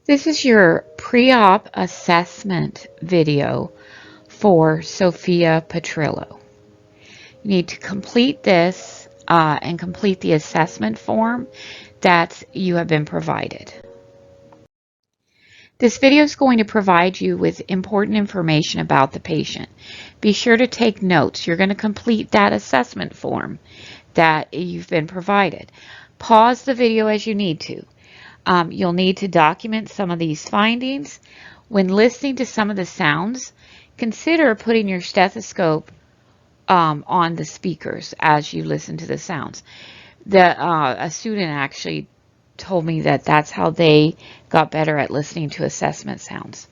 This is your pre-op assessment video for Sophia Petrillo. You need to complete this and complete the assessment form that you have been provided. This video is going to provide you with important information about the patient. Be sure to take notes. You're going to complete that assessment form that you've been provided. Pause the video as you need to. You'll need to document some of these findings. When listening to some of the sounds, consider putting your stethoscope on the speakers as you listen to the sounds. A student actually told me that that's how they got better at listening to assessment sounds.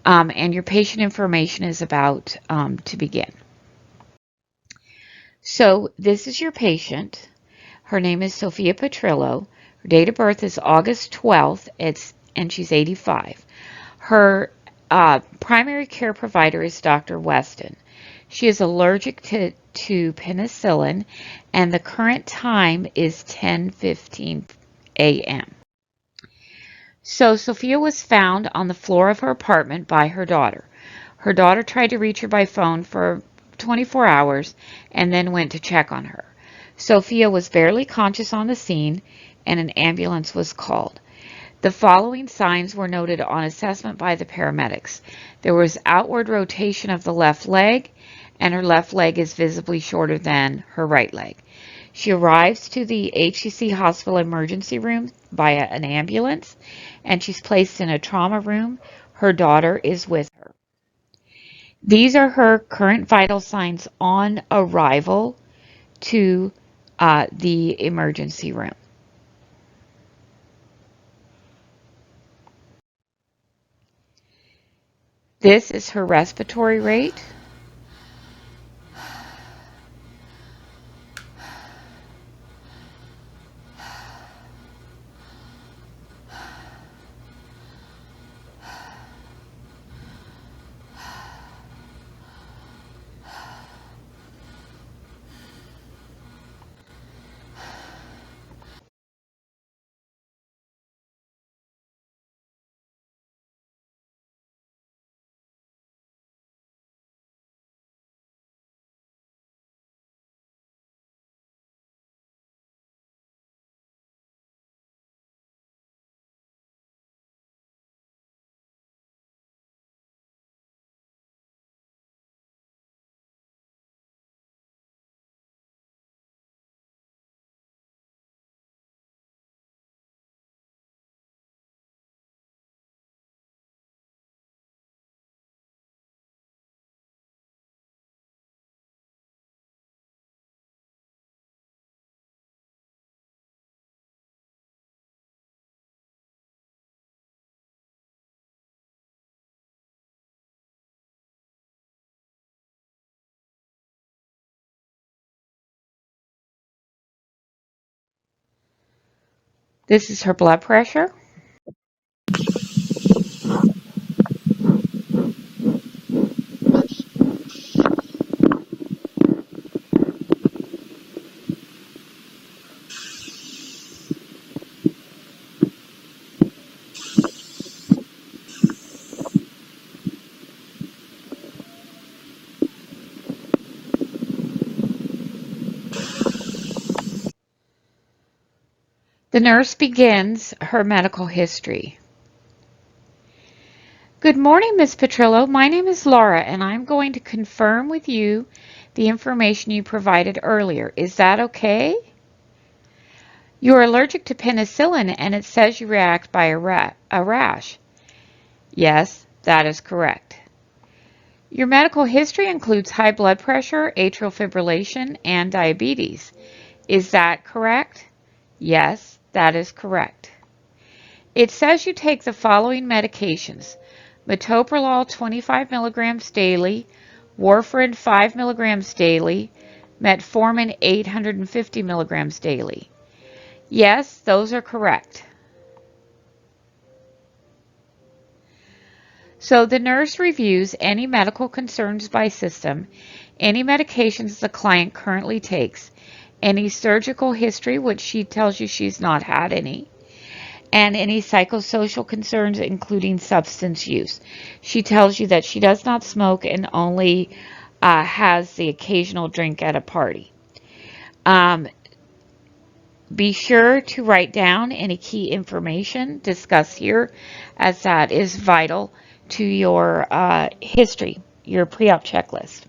And your patient information is about to begin. So this is your patient. Her name is Sophia Petrillo. Her date of birth is August 12th, and she's 85. Her primary care provider is Dr. Weston. She is allergic to penicillin, and the current time is 10:15 a.m. So Sophia was found on the floor of her apartment by her daughter. Her daughter tried to reach her by phone for 24 hours and then went to check on her. Sophia was barely conscious on the scene, and an ambulance was called. The following signs were noted on assessment by the paramedics. There was outward rotation of the left leg, and her left leg is visibly shorter than her right leg. She arrives to the HCC hospital emergency room via an ambulance, and she's placed in a trauma room. Her daughter is with her. These are her current vital signs on arrival to the emergency room. This is her respiratory rate. This is her blood pressure. The nurse begins her medical history. Good morning, Ms. Petrillo. My name is Laura, and I'm going to confirm with you the information you provided earlier. Is that okay? You are allergic to penicillin, and it says you react by a rash. Yes, that is correct. Your medical history includes high blood pressure, atrial fibrillation, and diabetes. Is that correct? Yes, that is correct. It says you take the following medications: metoprolol 25 milligrams daily, warfarin 5 milligrams daily, metformin 850 milligrams daily. Yes, those are correct. So the nurse reviews any medical concerns by system, any medications the client currently takes, any surgical history, which she tells you she's not had any, and any psychosocial concerns, including substance use. She tells you that she does not smoke and only has the occasional drink at a party. Um, be sure to write down any key information discussed here, as that is vital to your history, your pre-op checklist.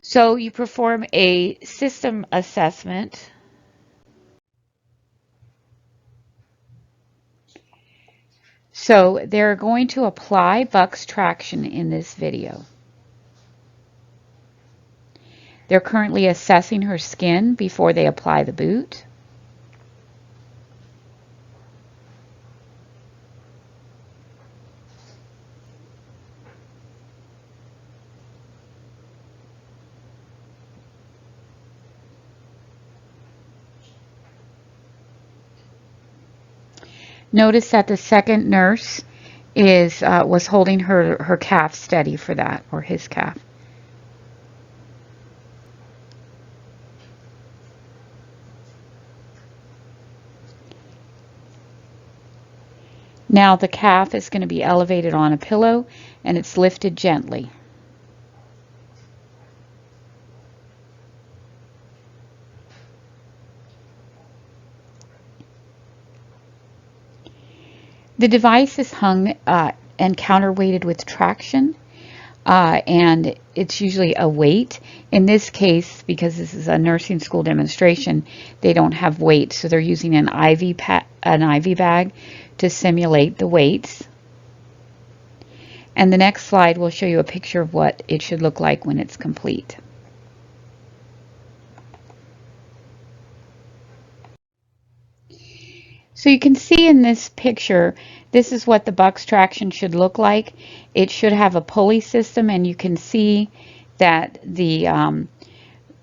So you perform a system assessment. So they're going to apply Bucks traction in this video. They're currently assessing her skin before they apply the boot. Notice that the second nurse was holding her calf steady for that, or his calf. Now the calf is going to be elevated on a pillow and it's lifted gently. The device is hung and counterweighted with traction, and it's usually a weight. In this case, because this is a nursing school demonstration, they don't have weights, so they're using an IV bag to simulate the weights. And the next slide will show you a picture of what it should look like when it's complete. So you can see in this picture, this is what the Bucks traction should look like. It should have a pulley system, and you can see that the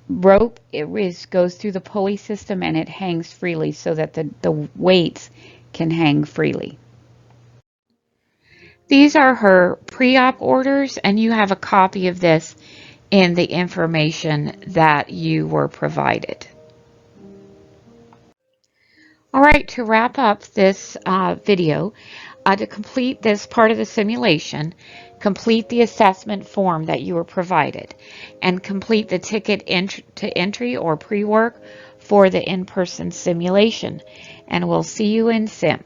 rope goes through the pulley system and it hangs freely so that the weights can hang freely. These are her pre-op orders, and you have a copy of this in the information that you were provided. All right, to wrap up this video, to complete this part of the simulation, complete the assessment form that you were provided, and complete the ticket to entry or pre-work for the in-person simulation. And we'll see you in sim.